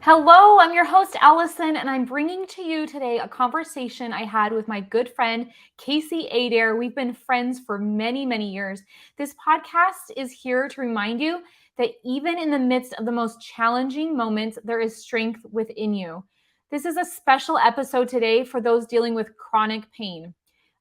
Hello, I'm your host, Allison, and I'm bringing to you today a conversation I had with my good friend, Kaci Adair. We've been friends for many, many years. This podcast is here to remind you that even in the midst of the most challenging moments, there is strength within you. This is a special episode today for those dealing with chronic pain.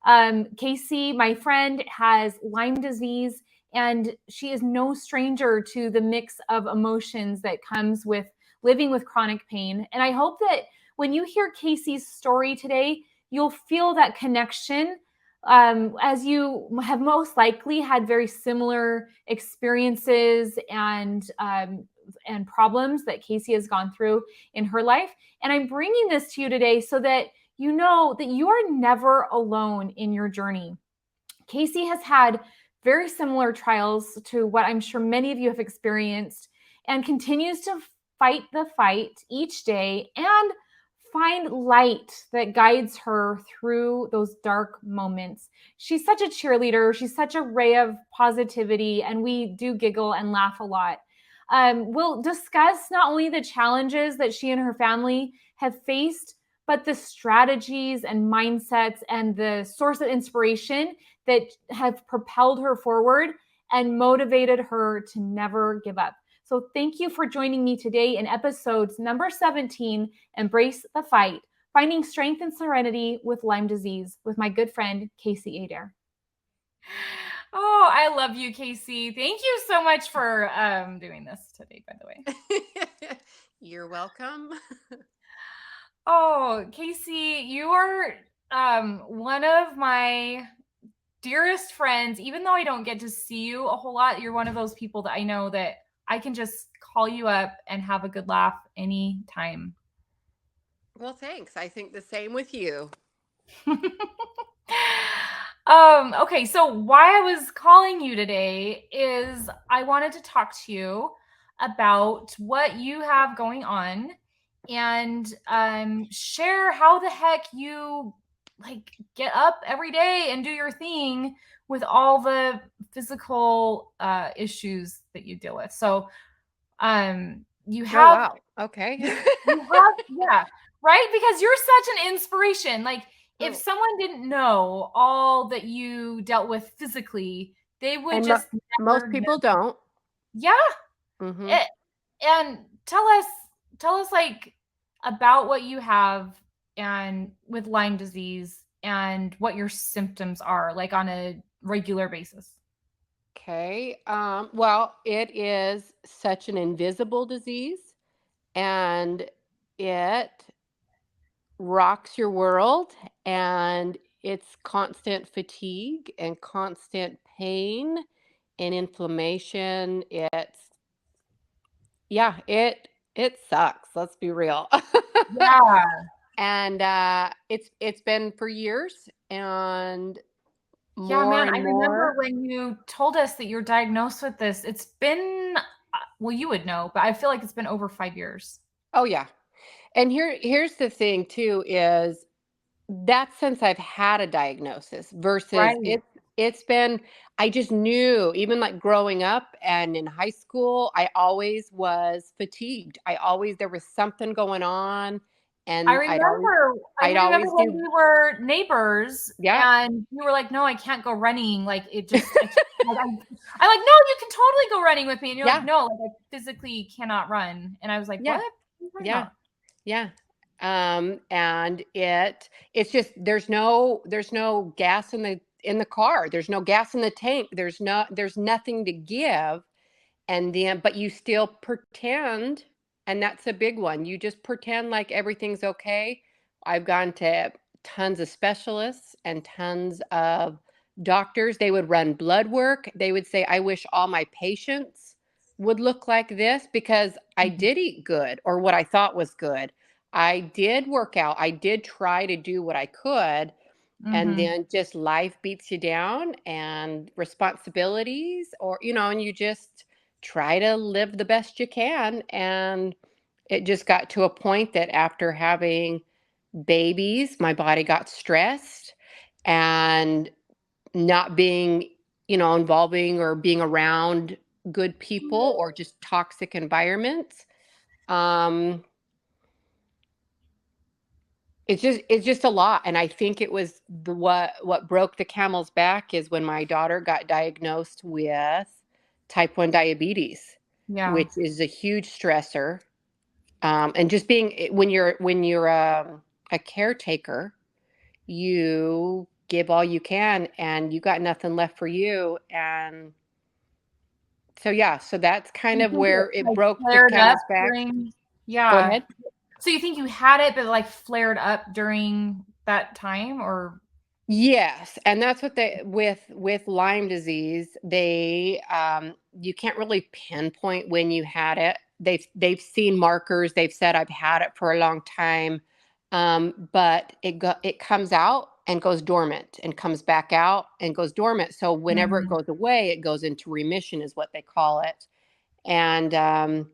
Kaci, my friend, has Lyme disease, and she is no stranger to the mix of emotions that comes with living with chronic pain. And I hope that when you hear Kaci's story today, you'll feel that connection, as you have most likely had very similar experiences and problems that Kaci has gone through in her life. And I'm bringing this to you today so that you know that you are never alone in your journey. Kaci has had very similar trials to what I'm sure many of you have experienced and continues to fight the fight each day and find light that guides her through those dark moments. She's such a cheerleader. She's such a ray of positivity, and we do giggle and laugh a lot. We'll discuss not only the challenges that she and her family have faced, but the strategies and mindsets and the source of inspiration that have propelled her forward and motivated her to never give up. So thank you for joining me today in episodes number 17, Embrace the Fight, Finding Strength and Serenity with Lyme Disease, with my good friend, Kaci Adair. Oh, I love you, Kaci. Thank you so much for doing this today, by the way. You're welcome. Oh, Kaci, you are one of my dearest friends. Even though I don't get to see you a whole lot, you're one of those people that I know that I can just call you up and have a good laugh anytime. Well, thanks. I think the same with you. Okay, so why I was calling you today is I wanted to talk to you about what you have going on and share how the heck you like get up every day and do your thing with all the physical issues that you deal with. So you Oh, have wow. Okay. yeah, right? Because you're such an inspiration. Like, if Oh, someone didn't know all that you dealt with physically, they would and just most never know. people don't. Yeah. Mm-hmm. It, and tell us like about what you have and with Lyme disease and what your symptoms are like on a regular basis. Okay. Well, it is such an invisible disease, and it rocks your world, and it's constant fatigue and constant pain and inflammation. It sucks. Let's be real. Yeah. And it's been for years, and Yeah, more man, I and remember more. when you told us that you're diagnosed with this. It's been, well, you would know, but I feel like it's been over 5 years. Oh yeah. And here's the thing too is that's since I've had a diagnosis versus Right. it's been, I just knew, even like growing up and in high school, I always was fatigued. I always, there was something going on, I and remember I I'd remember always when do. we were neighbors Yeah. and you were like, "No, I can't go running." Like it just I can't, like, I'm like, "No, you can totally go running with me." And you're like, Yeah. "No, like I physically cannot run." And I was like, "What? Yeah. What are you talking Yeah. about?" Yeah. And it's just there's no gas in the car. There's no gas in the tank. There's nothing to give. And then but you still pretend, and that's a big one. You just pretend like everything's okay. I've gone to tons of specialists and tons of doctors. They would run blood work. They would say, I wish all my patients would look like this, because I Mhm. did eat good, or what I thought was good. I did work out. I did try to do what I could. And Mhm. then just life beats you down, and responsibilities, and you just try to live the best you can. And it just got to a point that after having babies, my body got stressed, and not being, involving or being around good people, or just toxic environments. Um, it's just a lot. And I think it was what broke the camel's back is when my daughter got diagnosed with type 1 diabetes, Yeah. which is a huge stressor. And just being when you're a caretaker, you give all you can and you got nothing left for you. And so yeah, so that's kind You of think it where it like broke the flared up camel's back. during, Go yeah. ahead. So you think you had it, but like flared up during that time, or? Yes, and that's what they with Lyme disease, they you can't really pinpoint when you had it. They've seen markers. They've said I've had it for a long time, but it comes out and goes dormant and comes back out and goes dormant. So whenever it Mhm. goes away, it goes into remission, is what they call it. And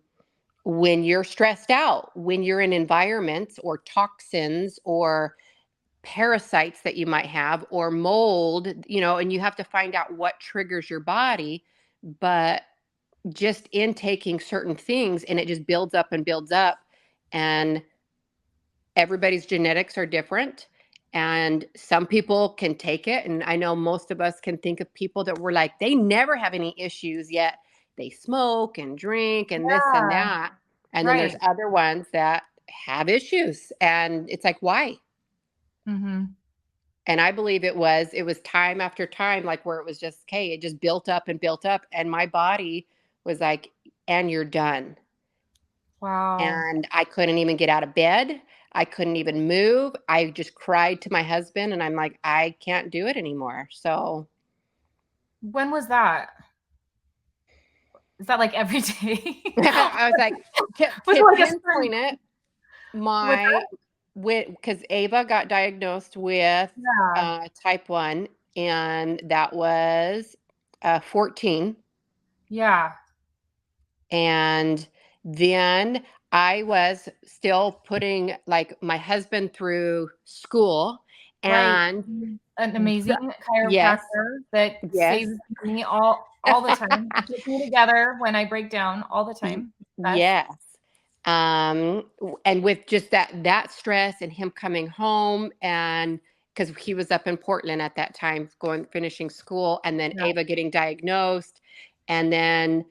when you're stressed out, when you're in environments or toxins or parasites that you might have or mold, and you have to find out what triggers your body. But just intaking certain things and it just builds up and builds up. And everybody's genetics are different. And some people can take it. And I know most of us can think of people that were like, they never have any issues yet. They smoke and drink and this and Yeah, that. And then there's right. other ones that have issues. And it's like, why? Hmm. And I believe it was time after time, like where it was just, okay, it just built up and built up. And my body was like, and you're done. Wow. And I couldn't even get out of bed. I couldn't even move. I just cried to my husband and I'm like, I can't do it anymore. So When was that? Is that like every day? I was like, to, Was it to like a certain, pinpoint it, was my, because Ava got diagnosed with that? type 1, and that was 14. Yeah. And then I was still putting like my husband through school. Right. And An amazing yes, chiropractor that yes, saves me all the time. He puts me together when I break down all the time. Best. yes. And with just that stress and him coming home, and because he was up in Portland at that time, finishing school, and then Yeah. Ava getting diagnosed, and then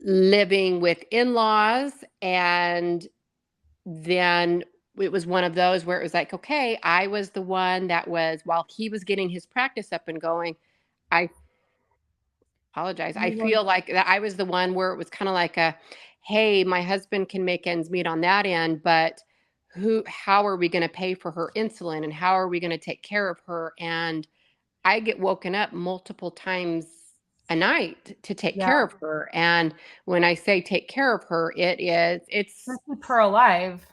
living with in-laws. And then it was one of those where it was like, okay, I was the one that was, while he was getting his practice up and going, I apologize. I You were- feel like that I was the one where it was kind of like hey, my husband can make ends meet on that end, but how are we going to pay for her insulin and how are we going to take care of her? And I get woken up multiple times a night to take Yeah. care of her. And when I say take care of her, Just keep her alive.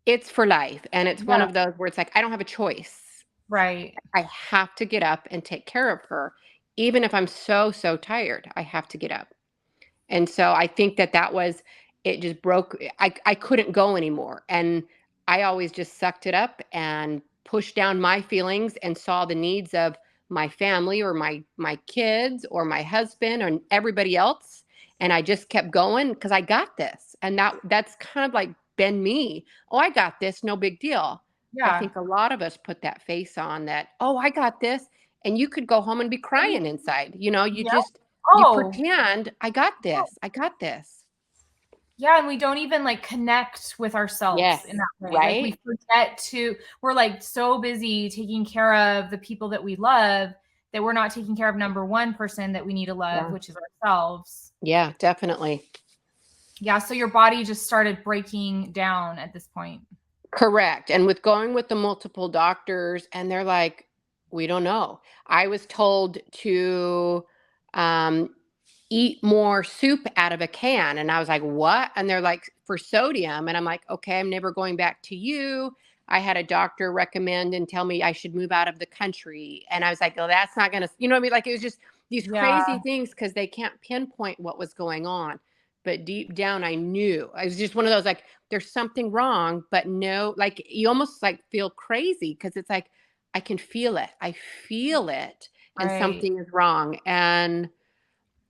it's for life. And it's one Yeah. of those where it's like, I don't have a choice. Right. I have to get up and take care of her. Even if I'm so, so tired, I have to get up. And so I think that was, it just broke. I couldn't go anymore. And I always just sucked it up and pushed down my feelings and saw the needs of my family or my kids or my husband or everybody else. And I just kept going because I got this. And that's kind of like been me. Oh, I got this. No big deal. I Yeah. think a lot of us put that face on that, oh, I got this. And you could go home and be crying inside. You Yeah. just, you Oh, pretend, I got this. I got this. yeah. And we don't even like connect with ourselves Yes. in that way. Like we Right? forget we're like so busy taking care of the people that we love that we're not taking care of number one person that we need to love, Yeah. which is ourselves. Yeah, definitely. Yeah. So your body just started breaking down at this point. Correct. And with going with the multiple doctors, and they're like, we don't know. I was told to um, eat more soup out of a can. And I was like, what? And they're like, for sodium. And I'm like, okay, I'm never going back to you. I had a doctor recommend and tell me I should move out of the country. And I was like, oh, that's not going to, you know what I mean? Like it was just these Yeah. crazy things because they can't pinpoint what was going on. But deep down, I knew. I was just one of those like, there's something wrong, but no, like you almost like feel crazy because it's like, I can feel it. I feel it. And Right. something is wrong. And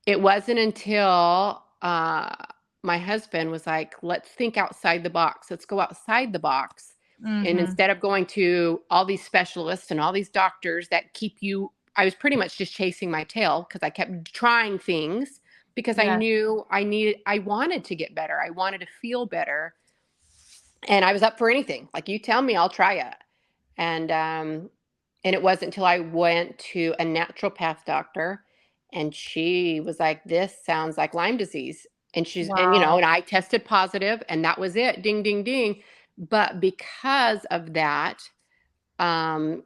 it wasn't until my husband was like, let's think outside the box. Let's go outside the box. And Mm-hmm. instead of going to all these specialists and all these doctors that keep you, I was pretty much just chasing my tail because I kept trying things because I Yes. knew I wanted to get better. I wanted to feel better. And I was up for anything. Like, you tell me, I'll try it. And it wasn't until I went to a naturopath doctor, and she was like, "This sounds like Lyme disease." And Wow. and I tested positive, and that was it. Ding, ding, ding. But because of that, um,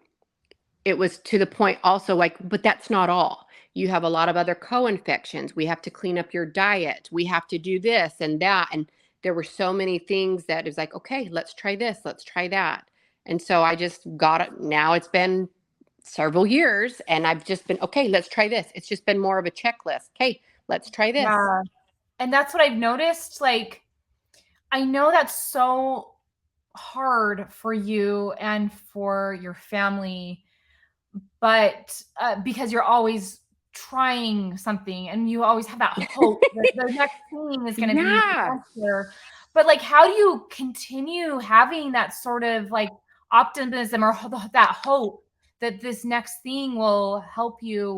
it was to the point also, like, but that's not all. You have a lot of other co-infections. We have to clean up your diet. We have to do this and that. And there were so many things that it was like, okay, let's try this, let's try that. And so I just got it. Now it's been several years, and I've just been, okay, let's try this. It's just been more of a checklist. Okay, let's try this. Yeah. And that's what I've noticed. Like, I know that's so hard for you and for your family, but because you're always trying something and you always have that hope that the next thing is going to be Yeah. faster. But like, how do you continue having that sort of like optimism or that hope that this next thing will help you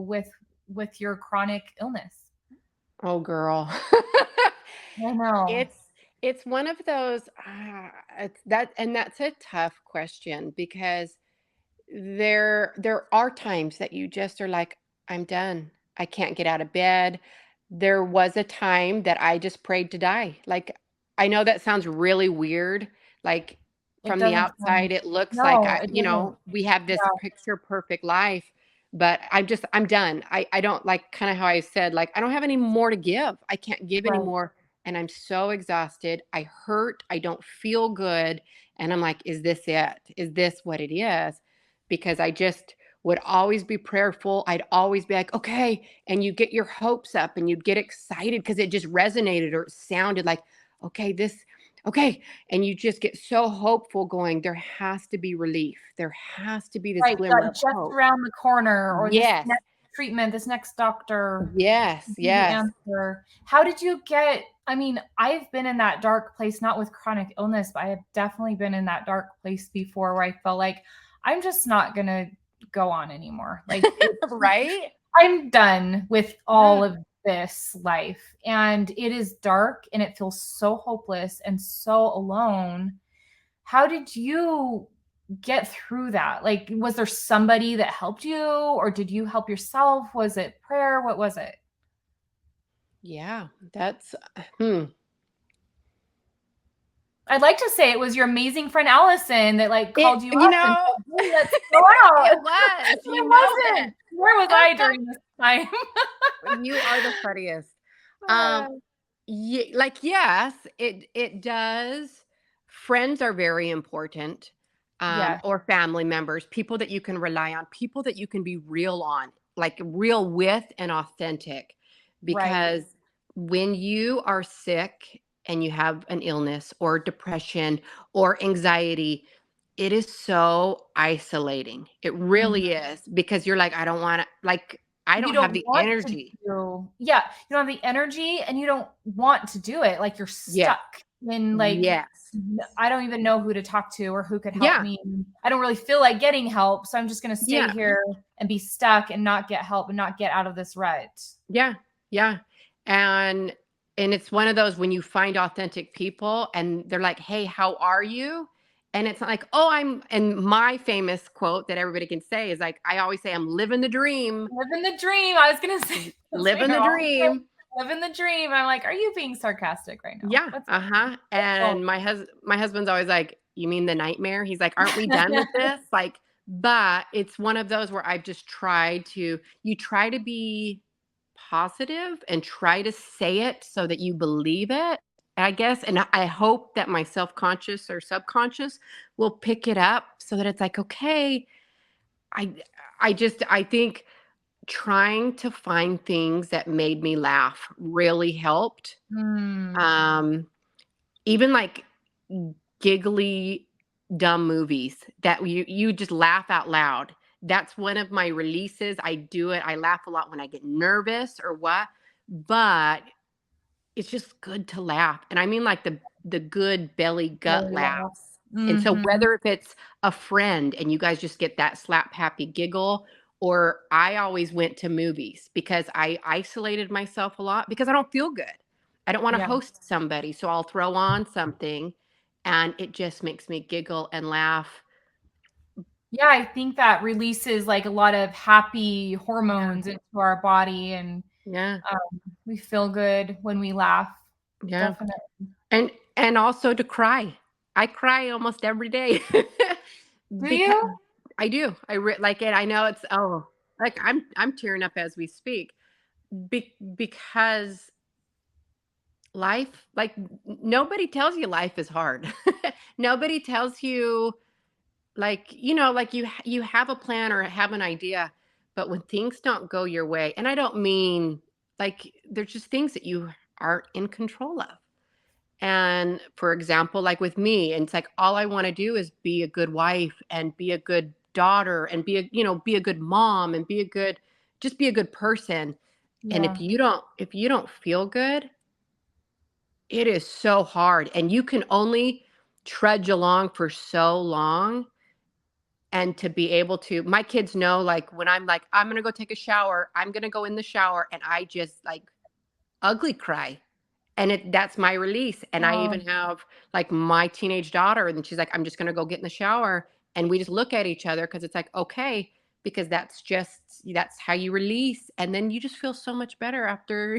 with your chronic illness? Oh, girl. I know. it's it's one of those that's a tough question because there are times that you just are like, I'm done. I can't get out of bed. There was a time that I just prayed to die. Like, I know that sounds really weird. Like, It from the doesn't outside, sound, it looks like no, it doesn't. we have this Yeah, picture perfect life, but I'm done. I don't, like, kind of how I said, like, I don't have any more to give. I can't give right. anymore. And I'm so exhausted. I hurt. I don't feel good. And I'm like, is this it? Is this what it is? Because I just would always be prayerful. I'd always be like, okay. And you get your hopes up and you'd get excited because it just resonated or it sounded like, okay, okay. And you just get so hopeful going, there has to be relief. There has to be this Right, glimmer of just hope. around the corner, or this Yes. next treatment, this next doctor Yes. will be the Yes. answer. How did you get, I mean, I've been in that dark place, not with chronic illness, but I have definitely been in that dark place before where I felt like I'm just not gonna go on anymore. Like, Right? I'm done with Yeah. all of this life. And it is dark and it feels so hopeless and so alone. How did you get through that? Like, was there somebody that helped you, or did you help yourself? Was it prayer? What was it? Yeah. That's, hmm. I'd like to say it was your amazing friend Allison that like It, called you you up and know, said, "Hey, let's go out." it was, It you know it. wasn't. Where was I during this time? You are the funniest. Um, like, yes, it does. Friends are very important, Yeah, or family members, people that you can rely on, people that you can be real on, like real with and authentic. right. Because when you are sick and you have an illness or depression or anxiety, it is so isolating. It Mhm. really is, because you're like, I don't want to, like, I You don't have don't the want to energy. do, yeah, you don't have the energy and you don't want to do it. Like, you're Yeah. stuck in like, Yes. I don't even know who to talk to or who could help Yeah. me. I don't really feel like getting help, so I'm just going to stay Yeah. here and be stuck and not get help and not get out of this rut. Yeah. Yeah. And it's one of those when you find authentic people and they're like, "Hey, how are you?" And it's not like, "Oh, I'm," and my famous quote that everybody can say is like, I always say, "I'm living the dream." Living the dream. I was going to say, that's what Living you're the always saying, dream. living the dream. I'm like, are you being sarcastic right now? Yeah. What's Uh-huh. going And my husband's always like, "You mean the nightmare?" He's like, "Aren't we done on? with this?" Like, but it's one of those where I've just tried to, you try to be positive and try to say it so that you believe it, I guess. And I hope that my self-conscious or subconscious will pick it up so that it's like, okay, I I think trying to find things that made me laugh really helped. Hmm. Um, Even like giggly, dumb movies that you just laugh out loud. That's one of my releases. I do it. I laugh a lot when I get nervous or what, but it's just good to laugh. And I mean like the good belly gut Really laugh. laughs. And so Mm-hmm. whether if it's a friend and you guys just get that slap happy giggle, or I always went to movies because I isolated myself a lot because I don't feel good. I don't want to Yeah. host somebody, so I'll throw on something and it just makes me giggle and laugh. Yeah, I think that releases like a lot of happy Yeah. hormones into our body, and Yeah. we feel good when we laugh. Yeah. Definitely. And also to cry. I cry almost every day Do because you? I do. Like it. I know it's like I'm tearing up as we speak because life, like nobody tells you life is hard. Nobody tells you, like, like you have a plan or have an idea, but when things don't go your way, and I don't mean like there's just things that you aren't in control of. And for example, like with me, and it's like all I want to do is be a good wife and be a good daughter and be a good mom and just be a good person. And Yeah. if you don't feel good, it is so hard, and you can only trudge along for so long. And to be able to, my kids know, like when I'm like, I'm going to go take a shower, I'm going to go in the shower and I just like ugly cry. And that's my release. And I Oh, even have like my teenage daughter, and she's like, I'm just going to go get in the shower. And we just look at each other because it's like, okay, because that's how you release. And then you just feel so much better after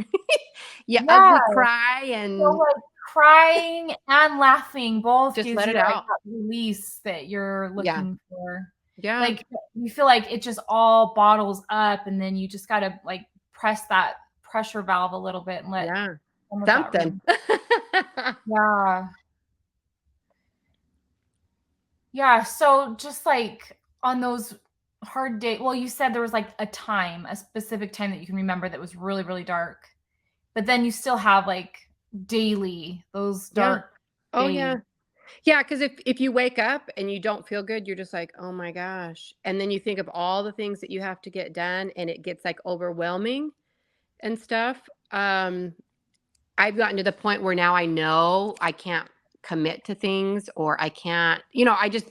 you yeah. ugly cry So and like crying and laughing both just gives let you it like out. that release that you're Yeah. looking for. Yeah. Like you feel like it just all bottles up, and then you just gotta like press that pressure valve a little bit and let Yeah. some of that Something. release. Yeah. Yeah. So just like on those hard days, well, you said there was like a specific time that you can remember that was really, really dark. But then you still have like daily, those Yeah. dark Oh days. yeah. Yeah, because if you wake up and you don't feel good, you're just like, oh my gosh. And then you think of all the things that you have to get done and it gets like overwhelming and stuff. Um, I've gotten to the point where now I know I can't commit to things, or I can't, I just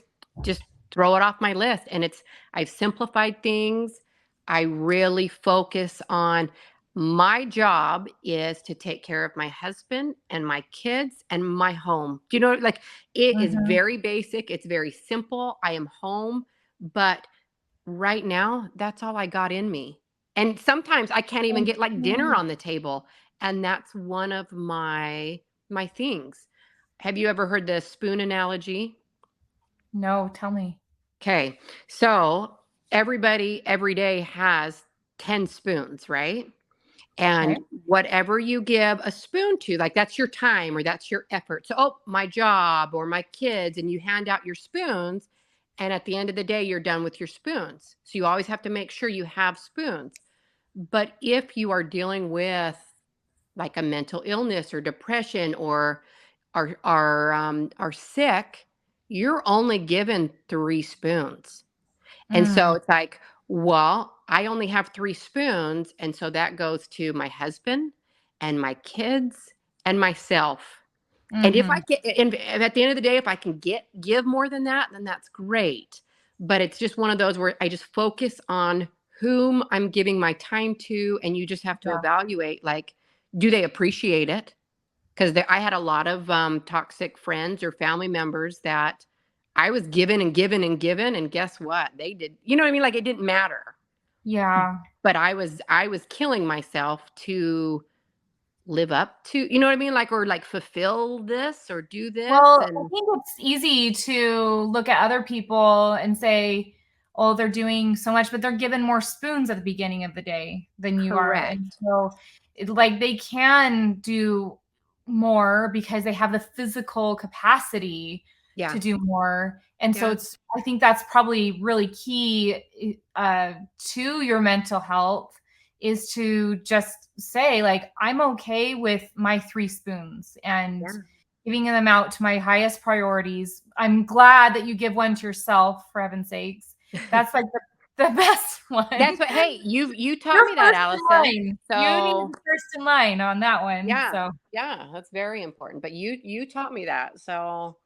throw it off my list. And I've simplified things. I really focus on my job is to take care of my husband and my kids and my home. Do you know, like it is Mhm, very basic. It's very simple. I am home, but right now, that's all I got in me. And sometimes I can't even get like dinner mhm. on the table. And that's one of my things. Have you ever heard the spoon analogy? No, tell me. Okay. So everybody every day has 10 spoons, right? Okay. And whatever you give a spoon to, like that's your time or that's your effort. So, oh, my job or my kids, and you hand out your spoons. And at the end of the day, you're done with your spoons. So you always have to make sure you have spoons. But if you are dealing with like a mental illness or depression, or are sick, you're only given 3 spoons. And so Mm, it's like, well, I only have 3 spoons. And so that goes to my husband and my kids and myself. And if I mhm. get, and at the end of the day, if I can give more than that, then that's great. But it's just one of those where I just focus on whom I'm giving my time to. And you just have to Yeah. evaluate, like, do they appreciate it? Because I had a lot of toxic friends or family members that I was given and given and given, and guess what? They did. You know what I mean? Like it didn't matter. Yeah. But I was killing myself to live up to, you know what I mean? Like, or like fulfill this or do this. Well, I And think it's easy to look at other people and say, oh, they're doing so much, but they're given more spoons at the beginning of the day than you are. And correct. so, like, they can do more because they have the physical capacity to Yeah. do more. And so, Yeah. I think that's probably really key to your mental health is to just say, like, I'm okay with my 3 spoons and Yeah. giving them out to my highest priorities. I'm glad that you give one to yourself, for heaven's sakes. That's like the best That's one. what, hey, you taught You're me that, first in Allison. line. You need to So be first in line on that one. yeah, So yeah, that's very important. But you taught me that. So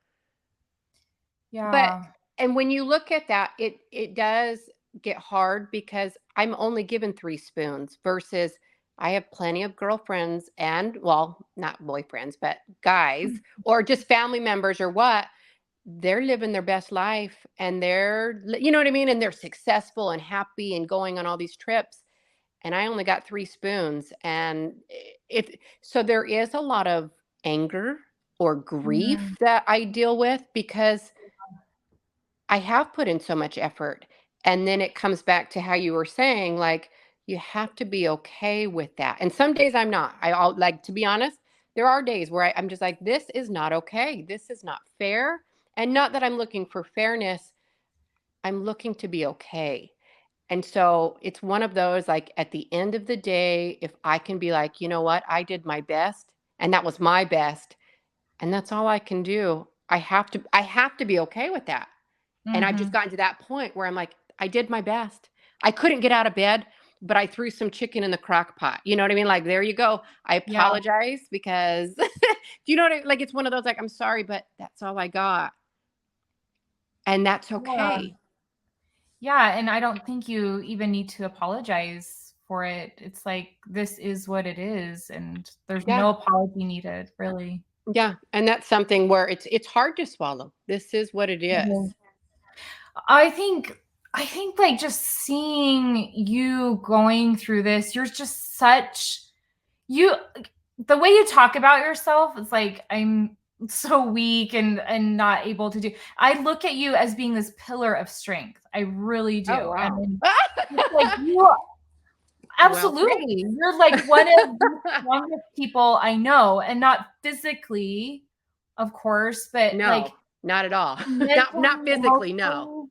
But Yeah. and when you look at that, it does get hard because I'm only given 3 spoons versus I have plenty of girlfriends and, well, not boyfriends, but guys or just family members or what, they're living their best life and you know what I mean? And they're successful and happy and going on all these trips. And I only got 3 spoons. And so there is a lot of anger or Mhm. grief that I deal with because I have put in so much effort. And then it comes back to how you were saying, like, you have to be okay with that. And some days I'm not. I'll like, to be honest, there are days where I'm just like, this is not okay. This is not fair. And not that I'm looking for fairness, I'm looking to be okay. And so it's one of those, like, at the end of the day, if I can be like, you know what, I did my best and that was my best, and that's all I can do. I have to be okay with that. And I've just Mhm. gotten to that point where I'm like, I did my best. I couldn't get out of bed, but I threw some chicken in the crock pot. You know what I mean? Like, there you go. I Yeah. apologize because, do you know what like, it's one of those, like, I'm sorry, but that's all I got. And that's Yeah. okay. Yeah, and I don't think you even need to apologize for it. It's like this is what it is, and there's Yeah. no apology needed, really. Yeah. And that's something where it's hard to swallow. This is what it is. Mhm. I think like just seeing you going through this, you're just such you the way you talk about yourself is like I'm so weak and not able to do. I look at you as being this pillar of strength. I really Oh, do. wow. And it's like you Well, thanks. absolutely. You're like one of the strongest people I know, and not physically, of course, but like No, not at all. Not mentally, physically, no. emotionally.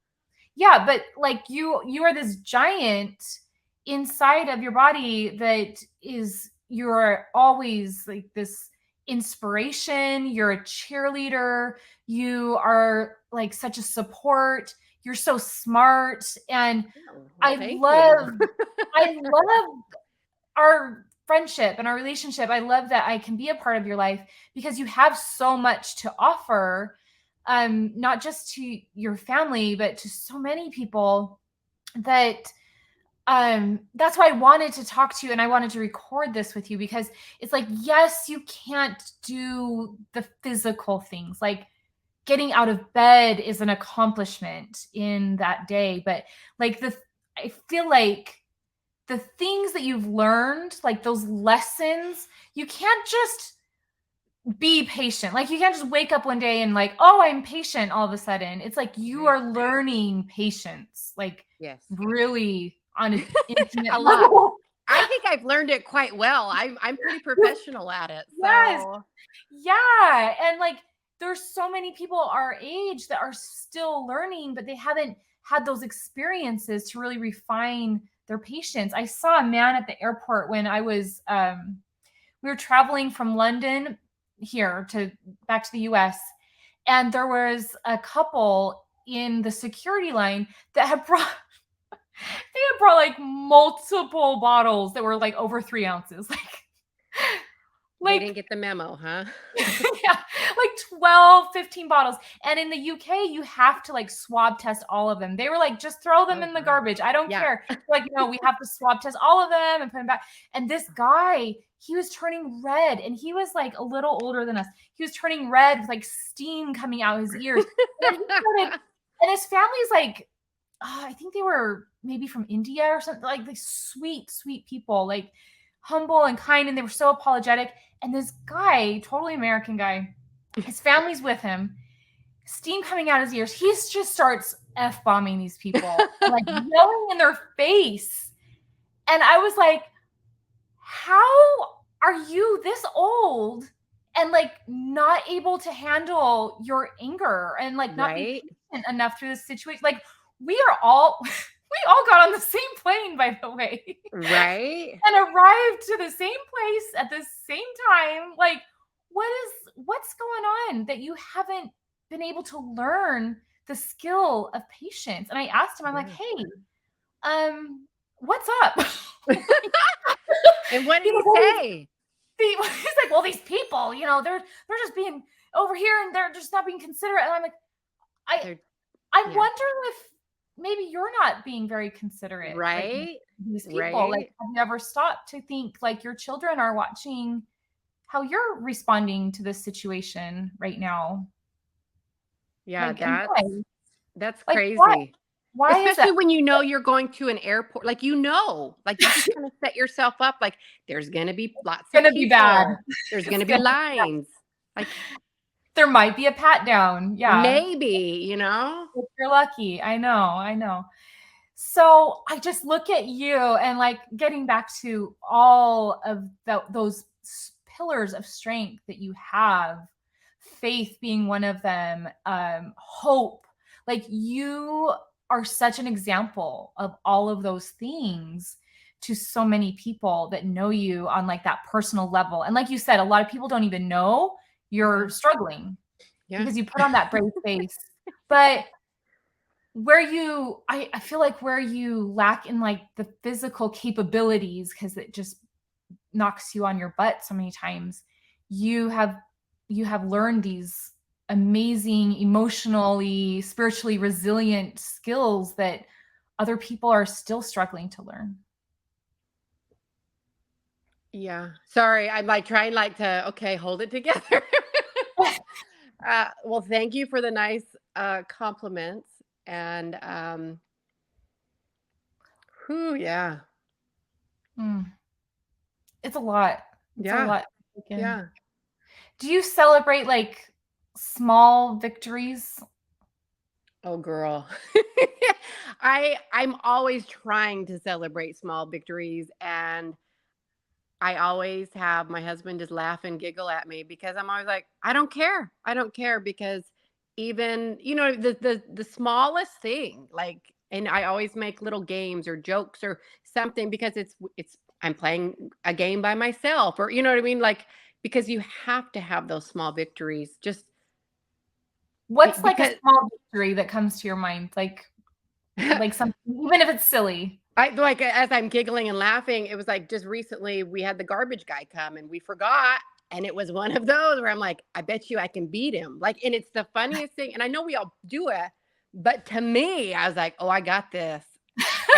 Yeah, but like you are this giant inside of your body that is you're always like this inspiration, you're a cheerleader, you are like such a support, you're so smart and Oh, well, I thank you. love I love our friendship and our relationship. I love that I can be a part of your life because you have so much to offer, not just to your family, but to so many people that that's why I wanted to talk to you and I wanted to record this with you because it's like, yes, you can't do the physical things. Like getting out of bed is an accomplishment in that day, but like I feel like the things that you've learned, like those lessons, you can't just be patient. Like you can't just wake up one day and like, oh, I'm patient all of a sudden. It's like you Right. are learning patience, like Yes. really on an intimate A lot. level. I think I've learned it quite well. I'm pretty professional at it. Yes. So, Yeah. And like there's so many people our age that are still learning, but they haven't had those experiences to really refine their patience. I saw a man at the airport when I was we were traveling from London here to back to the US, and there was a couple in the security line that had brought they had brought like multiple bottles that were like over 3 ounces. they Like didn't get the memo, huh? yeah, like 12, 15 bottles. And in the UK, you have to like swab test all of them. They were like, just throw them Oh, in the wow. garbage. I don't Yeah. care. Like, no, we have to swab test all of them and put them back. And this guy, he was turning red and he was like a little older than us. He was turning red with like steam coming out his ears. And then he started, and his family's like, I think they were maybe from India or something, like sweet, sweet people, like humble and kind. And they were so apologetic. And this guy, totally American guy, his family's with him, steam coming out his ears. He just starts F bombing these people, like yelling in their face. And I was like, how are you this old and like not able to handle your anger and like not be Right. patient enough through this situation? Like, we are all, we all got on the same plane, by the way. Right. And arrived to the same place at the same time. Like, what's going on that you haven't been able to learn the skill of patience? And I asked him, I'm like, Yeah. hey, what's up? And what did He's he like, well, say? he's like, well, these people, they're just being over here and they're just not being considerate. And I'm like, They're, I yeah. wonder if maybe you're not being very considerate right now Right. to these people. Like, Right. have you ever stopped to think like your children are watching how you're responding to this situation right now? Yeah. Like, and why? That's Like, why? crazy. Why is Especially that when you know you're going to an airport, like, like you just kind of set yourself up, like there's going to be lots of gonna be bad? people. There's going It's to be gonna, lines. Like there might be a pat down. Yeah. maybe, If you're lucky. I know. So I just look at you and like getting back to all of those pillars of strength that you have, faith being one of them, hope. Like you are such an example of all of those things to so many people that know you on like that personal level. And like you said, a lot of people don't even know you're struggling Yeah. because you put on that brave face. But where I feel like where you lack in like the physical capabilities because it just knocks you on your butt so many times, you have learned these amazing emotionally spiritually resilient skills that other people are still struggling to learn. Yeah. Sorry. I'm like trying like to, okay, hold it together. Well, thank you for the nice compliments. And whew, yeah. Mm. It's a lot. It's a Yeah. lot to take in. Yeah. Do you celebrate like small victories? Oh, girl. I'm always trying to celebrate small victories, and I always have my husband just laugh and giggle at me because I'm always like, I don't care. I don't care because even, the smallest thing, like, and I always make little games or jokes or something because I'm playing a game by myself, or you know what I mean? Like, because you have to have those small victories just What's like a because small victory that comes to your mind? Like something, even if it's silly. I like as I'm giggling and laughing, it was like just recently we had the garbage guy come and we forgot. And it was one of those where I'm like, I bet you I can beat him. Like, and it's the funniest thing. And I know we all do it, but to me, I was like, oh, I got this.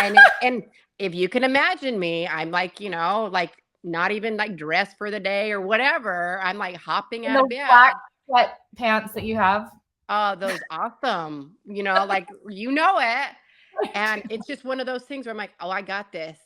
And if you can imagine me, I'm like, like not even like dressed for the day or whatever. I'm like hopping And out of those black bed. sweatpants that you have. Oh, those awesome, like it. And it's just one of those things where I'm like, oh, I got this.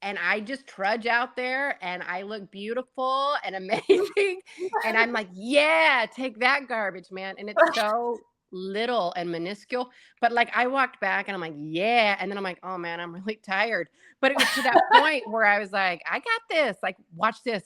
And I just trudge out there and I look beautiful and amazing. And I'm like, yeah, take that garbage, man. And it's so little and minuscule. But like I walked back and I'm like, yeah. And then I'm like, oh man, I'm really tired. But it was to that point where I was like, I got this. Like, watch this.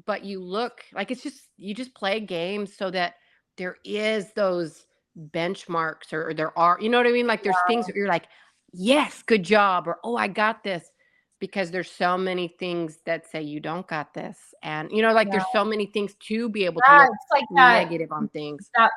But you look like you just play games so that there is those benchmarks or there are, you know what I mean? Like there's things that you're like, yes, good job, or oh, I got this, because there's so many things that say you don't got this, and like Yeah. there's so many things to be able to Yeah, look it's like negative on things. that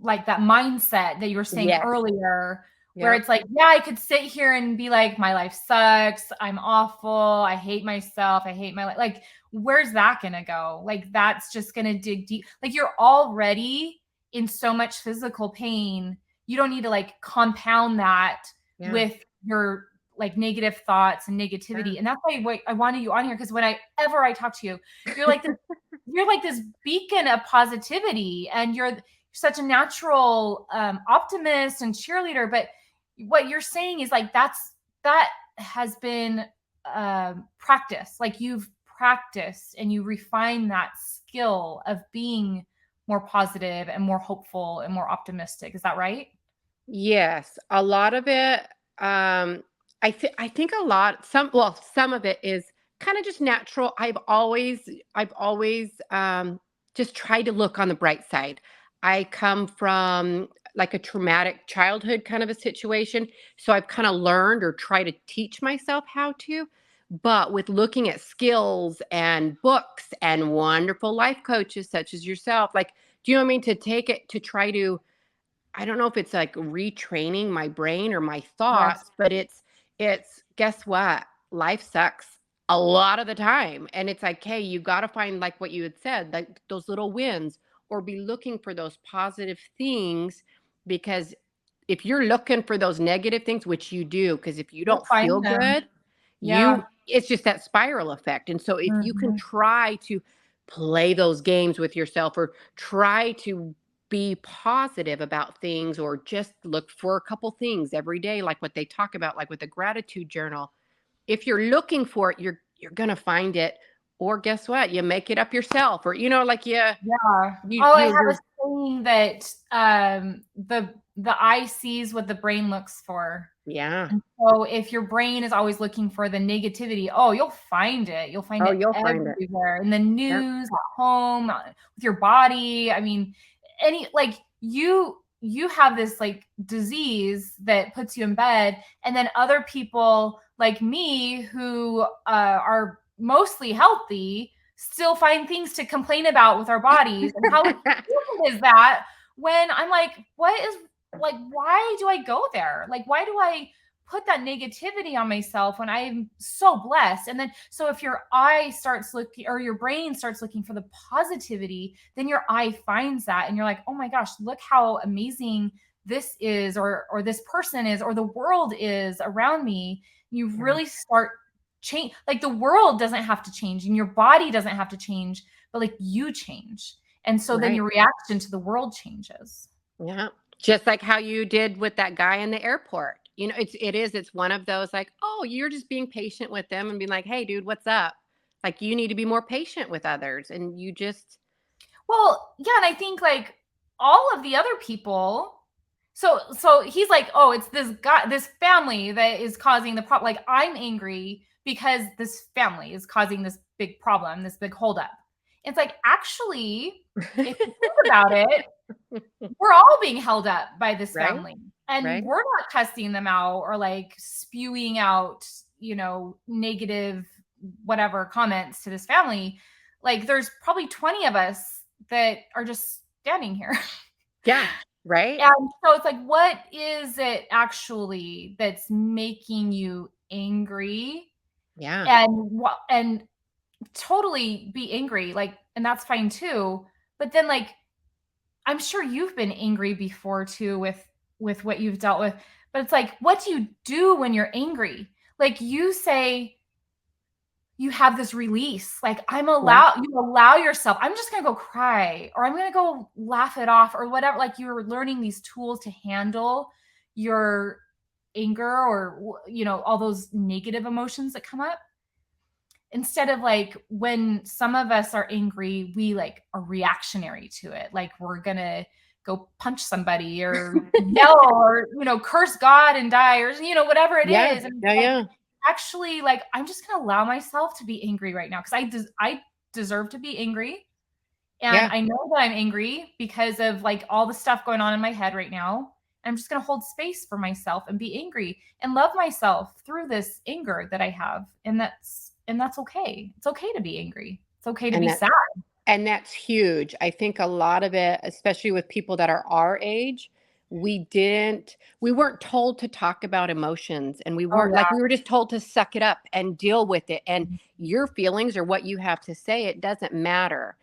like that mindset that you were saying Yes. earlier, where Yep. it's like, yeah, I could sit here and be like, my life sucks, I'm awful, I hate myself, I hate my life. Like, where's that gonna go? Like, that's just gonna dig deep. Like, you're already in so much physical pain. You don't need to like compound that Yeah. with your like negative thoughts and negativity. Yeah. And that's why I wanted you on here, because whenever I talk to you, you're like this beacon of positivity, and you're such a natural optimist and cheerleader. But what you're saying is like that has been practice. Like you've practiced and you refine that skill of being more positive and more hopeful and more optimistic. Is that right? Yes, a lot of it. I think some of it is kind of just natural. I've always just tried to look on the bright side. I come from like a traumatic childhood kind of a situation, so I've kind of learned or try to teach myself how to. But with looking at skills and books and wonderful life coaches such as yourself, like, do you know what I mean? To take it to try to, I don't know if it's like retraining my brain or my Yes. thoughts, but it's guess what? Life sucks a lot of the time. And it's like, hey, you got to find, like what you had said, like those little wins, or be looking for those positive things because if you're looking for those negative things, which you do, because if you You'll don't feel find them. good, Yeah. it's just that spiral effect. And so if you can Mhm. try to play those games with yourself, or try to be positive about things, or just look for a couple things every day, like what they talk about, like with the gratitude journal. If you're looking for it, you're going to find it. Or guess what? You make it up yourself, or, like, Yeah. you, Oh, I you, have a you're, saying that the eye sees what the brain looks for. yeah. And so if your brain is always looking for the negativity, oh, you'll find it. You'll find Oh, it you'll find it. everywhere in the Yep. news, at home, with your body. I mean, you have this like disease that puts you in bed, and then other people like me who are mostly healthy still find things to complain about with our bodies. And how stupid is that when I'm like, what is like, why do I go there? Like, why do I put that negativity on myself when I'm so blessed? And then, so if your eye starts looking, or your brain starts looking for the positivity, then your eye finds that. And you're like, oh my gosh, look how amazing this is, or this person is, or the world is around me. You Yeah. really start change. Like, the world doesn't have to change and your body doesn't have to change, but like, you change. And so then Right. your reaction to the world changes. Yeah. Just like how you did with that guy in the airport. It's one of those, like, oh, you're just being patient with them and being like, hey, dude, what's up? Like, you need to be more patient with others. And you just, Well, yeah, and I think like all of the other people. So he's like, oh, it's this guy, this family that is causing the problem. Like, I'm angry because this family is causing this big problem, this big holdup. It's like, actually, if you think about it, we're all being held up by this right. family, and Right. we're not cussing them out or like spewing out, negative whatever comments to this family. Like, there's probably 20 of us that are just standing here. Yeah. Right. And so it's like, what is it actually that's making you angry? Yeah. And totally be angry, like, and that's fine too. But then, like, I'm sure you've been angry before too, with what you've dealt with. But it's like, what do you do when you're angry? Like, you say you have this release. Like, Yeah. you allow yourself, I'm just gonna go cry, or I'm gonna go laugh it off, or whatever. Like, you're learning these tools to handle your anger, or all those negative emotions that come up. Instead of, like, when some of us are angry, we like are reactionary to it. Like, we're gonna go punch somebody, or yell, or curse God and die, or whatever it Yeah. is. And Yeah. like, Yeah. actually, like, I'm just gonna allow myself to be angry right now, because I deserve to be angry. And Yeah. I know that I'm angry because of like all the stuff going on in my head right now. I'm just going to hold space for myself and be angry and love myself through this anger that I have. And that's okay. It's okay to be angry. It's okay to And be that, sad. and that's huge. I think a lot of it, especially with people that are our age, we weren't told to talk about emotions, and Oh we were just told to suck it up and deal with it. And yeah. your feelings, or what you have to say, it doesn't matter.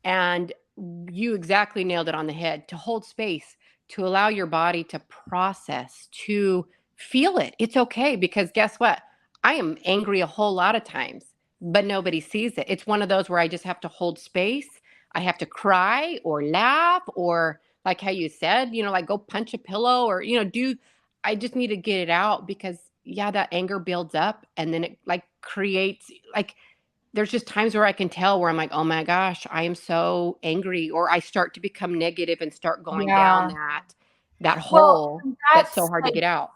And you exactly nailed it on the head. To hold space, to allow your body to process, to feel it. It's okay, because guess what? I am angry a whole lot of times, but nobody sees it. It's one of those where I just have to hold space. I have to cry or laugh, or like how you said, like go punch a pillow, or, I just need to get it out, because yeah, that anger builds up, and then it like creates, like, there's just times where I can tell, where I'm like, oh my gosh, I am so angry, or I start to become negative and start going down Yeah. that Well, hole that's so that's hard to like, get out.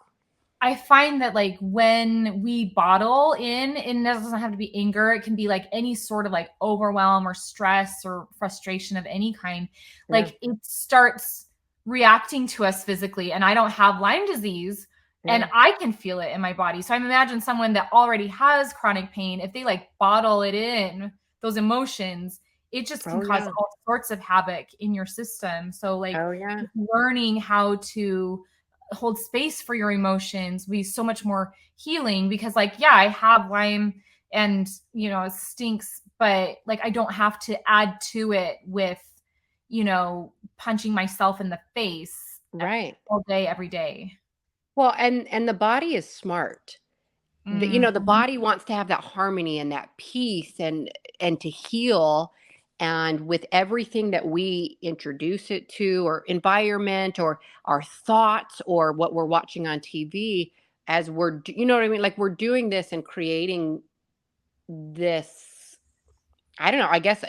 I find that, like, when we bottle in, and it doesn't have to be anger, it can be like any sort of like overwhelm or stress or frustration of any kind. Yeah. Like, it starts reacting to us physically. And I don't have Lyme disease, and Yeah. I can feel it in my body. So I imagine someone that already has chronic pain, if they like bottle it in, those emotions, it just can Oh cause yeah. all sorts of havoc in your system. So, like, Oh yeah. just learning how to hold space for your emotions be so much more healing, because, like, yeah, I have Lyme, and it stinks, but like, I don't have to add to it with punching myself in the face. Right. all day, every day. Well, and the body is smart. The Mhm. body wants to have that harmony and that peace and to heal. And with everything that we introduce it to, or environment, or our thoughts, or what we're watching on TV, as you know what I mean? Like, we're doing this and creating this, I don't know, I guess,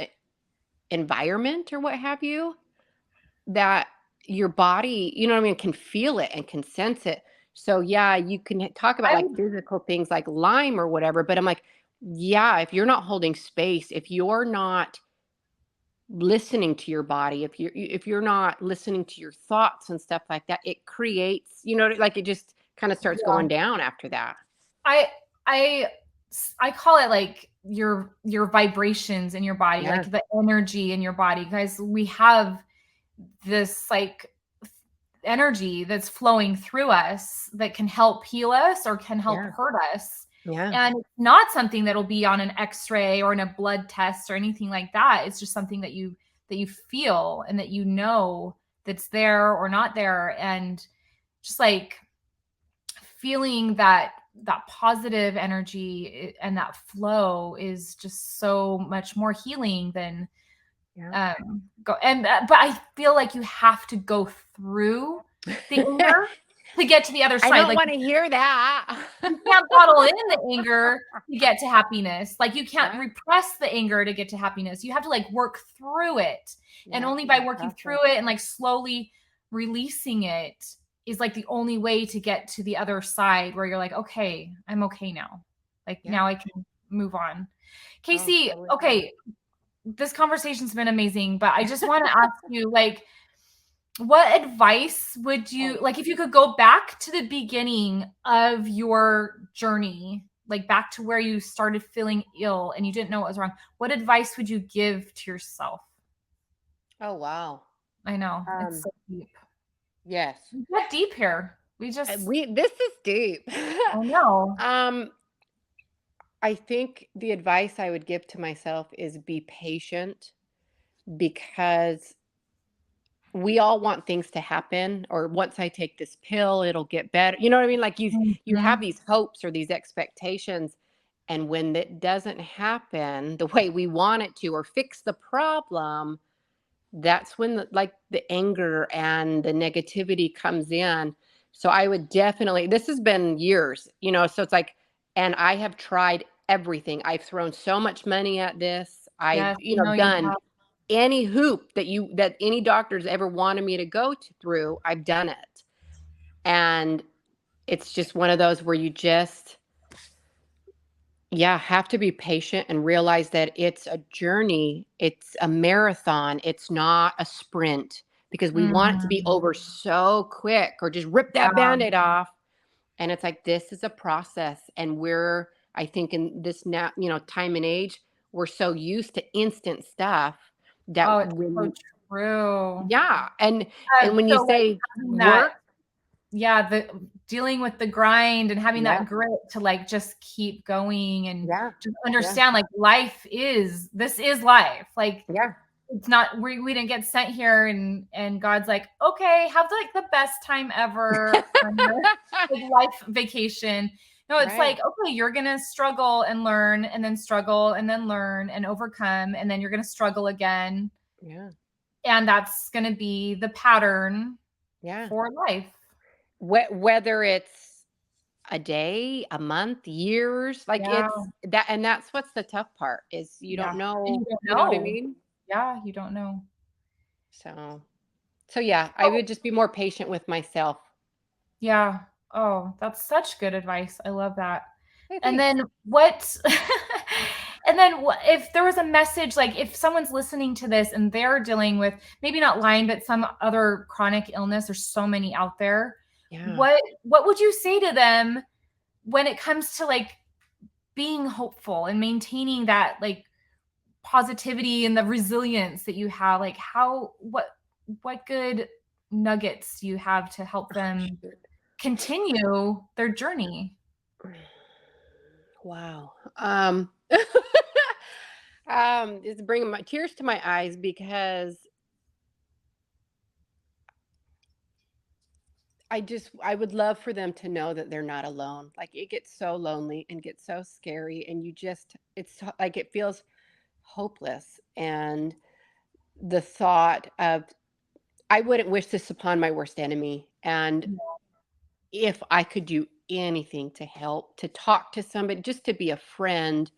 environment or what have you, that your body, you know what I mean, can feel it and can sense it. So yeah, you can talk about I like would physical things like Lyme or whatever, but I'm like, yeah, if you're not holding space, if you're not listening to your body, if you're not listening to your thoughts and stuff like that, it creates, like, it just kind of starts yeah. going down after that. I I I call it like your vibrations in your body, Yeah, like the energy in your body. Guys, we have this like energy that's flowing through us that can help heal us or can help yeah, hurt us. yeah, And it's not something that'll be on an x-ray or in a blood test or anything like that. It's just something that you feel and that you know that's there or not there. And just like feeling that positive energy and that flow is just so much more healing than yeah. go and but I feel like you have to go through the anger to get to the other I side. don't Like want to hear that. you can't bottle in the anger to get to happiness. Like you can't Yeah, repress the anger to get to happiness. You have to like work through it. And yeah, only by working process. through it and like slowly releasing it is like the only way to get to the other side where you're like, okay, I'm okay now. Like Yeah. now I can move on. Oh, Casey, totally agree. okay, this conversation's been amazing, but I just want to ask you, like, what advice would you Oh, like if you could go back to the beginning of your journey, like back to where you started feeling ill and you didn't know what was wrong? What advice would you give to yourself? oh, wow. I know it's Um, so deep. yes. We get deep here. We just, This is deep. I know. um, I think the advice I would give to myself is be patient, because we all want things to happen, or once I take this pill, it'll get better. You know what I mean? Like, you have Mhm. these hopes or these expectations, and when it doesn't happen the way we want it to, or fix the problem, that's when the anger and the negativity comes in. So I would definitely, this has been years, so it's like, and I have tried everything. I've thrown so much money at this. I've, Yes, I know you done have. any hoop that any doctors ever wanted me to go through. I've done it. And it's just one of those where you just, yeah, have to be patient and realize that it's a journey. It's a marathon. It's not a sprint, because we want it to be Mm, over so quick, or just rip that yeah. band-aid off. And it's like, this is a process. And I think in this now, time and age, we're so used to instant stuff that Oh, it's so when, true. yeah. And when you So like say having that, work, yeah, the dealing with the grind and having yeah, that grit to like just keep going and yeah, just yeah, understand like this is life. Like yeah, it's not we didn't get sent here and God's like, okay, have like the best time ever on your like life vacation. No, it's right. like, okay, you're gonna struggle and learn and then struggle and then learn and overcome and then you're gonna struggle again. Yeah, And that's gonna be the pattern yeah. for life. Whether it's a day, a month, years, like, Yeah. it's that, and that's what's the tough part, is you Yeah. don't And you know, don't you know what I know. mean? Yeah, you don't know. So yeah, I Oh, would just be more patient with myself. yeah. Oh, that's such good advice. I love that. Hey, And thanks. then what and then if there was a message, like if someone's listening to this and they're dealing with maybe not Lyme, but some other chronic illness, there's so many out there. Yeah. What would you say to them when it comes to like being hopeful and maintaining that like positivity and the resilience that you have? Like how what good nuggets do you have to help them Shoot. continue their journey? Wow. It's bringing my tears to my eyes, because I would love for them to know that they're not alone. Like it gets so lonely and gets so scary, and like it feels hopeless. And the thought of, I wouldn't wish this upon my worst enemy. And if I could do anything to help, to talk to somebody, just to be a friend,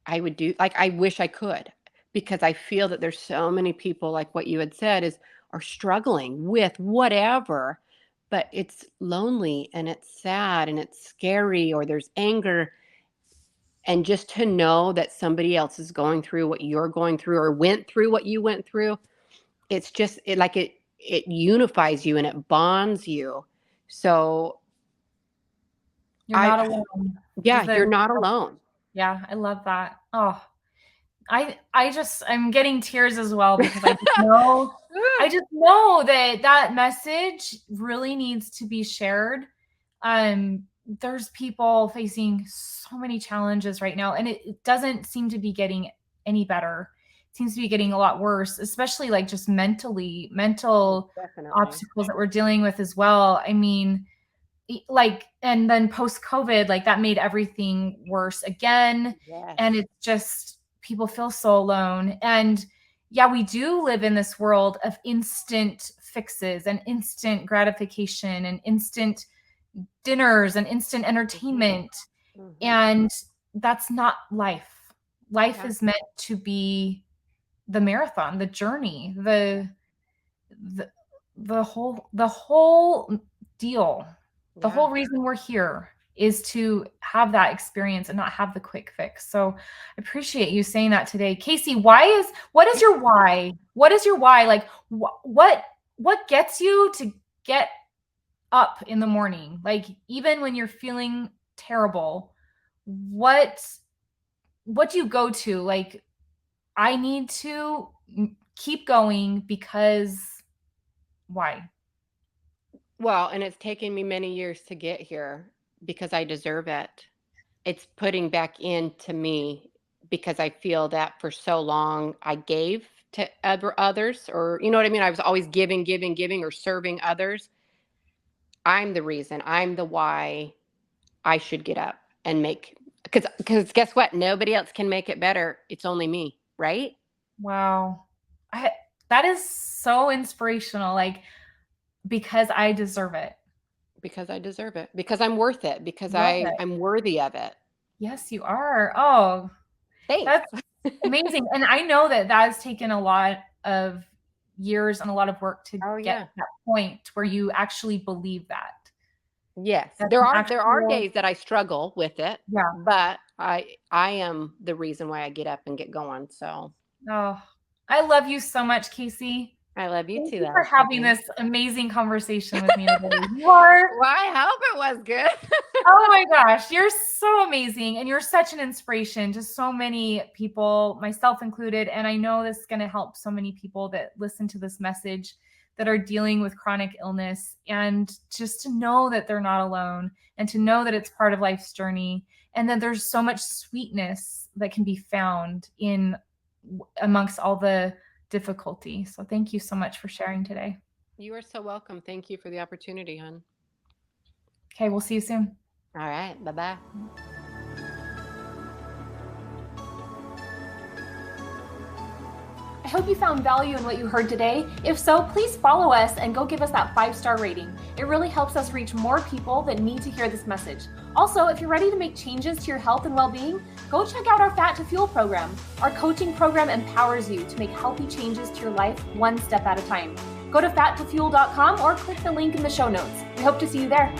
I would do. Like I wish I could, because I feel that there's so many people, like what you had said, are struggling with whatever, but it's lonely and it's sad and it's scary, or there's anger. And just to know that somebody else is going through what you're going through, or went through what you went through, it's just it unifies you and it bonds you. So You're not alone. you're not alone. Yeah, I love that. Oh, I'm getting tears as well, because I just know that message really needs to be shared. There's people facing so many challenges right now, and it doesn't seem to be getting any better. It seems to be getting a lot worse, especially like just mental Definitely. obstacles that we're dealing with as well. I mean, like, and then post COVID, like that made everything worse again. Yes. And it's just, people feel so alone. And yeah, we do live in this world of instant fixes and instant gratification and instant dinners and instant entertainment. Mm-hmm. And that's not life. Life is meant to be the marathon, the journey, the whole deal. The whole reason we're here is to have that experience and not have the quick fix. So I appreciate you saying that today. Kaci, what is your why? What is your why? Like what gets you to get up in the morning? Like even when you're feeling terrible, what do you go to? Like, I need to keep going because why? Well, and it's taken me many years to get here, because I deserve it. It's putting back into me, because I feel that for so long I gave to others, or you know what I mean? I was always giving, or serving others. I'm the reason. I'm the why I should get up and make, because guess what? Nobody else can make it better. It's only me, right? Wow. That is so inspirational. Like, because I deserve it. Because I deserve it. Because I'm worth it. Because I'm worthy of it. Yes, you are. Oh, thanks. That's amazing. And I know that has taken a lot of years and a lot of work to get to that point where you actually believe that. Yes, there are days that I struggle with it. Yeah, but I am the reason why I get up and get going. So, I love you so much, Kaci. I love you too. Thank you for having this amazing conversation with me today. Well, I hope it was good. Oh my gosh, you're so amazing, and you're such an inspiration to so many people, myself included. And I know this is going to help so many people that listen to this message that are dealing with chronic illness, and just to know that they're not alone, and to know that it's part of life's journey, and that there's so much sweetness that can be found in amongst all the difficulty. So thank you so much for sharing today. You are so welcome. Thank you for the opportunity, hon. Okay, we'll see you soon. All right, bye-bye. I hope you found value in what you heard today. If so, please follow us and go give us that 5-star rating. It really helps us reach more people that need to hear this message. Also, if you're ready to make changes to your health and well-being, go check out our Fat to Fuel program. Our coaching program empowers you to make healthy changes to your life one step at a time. Go to fattofuel.com or click the link in the show notes. We hope to see you there.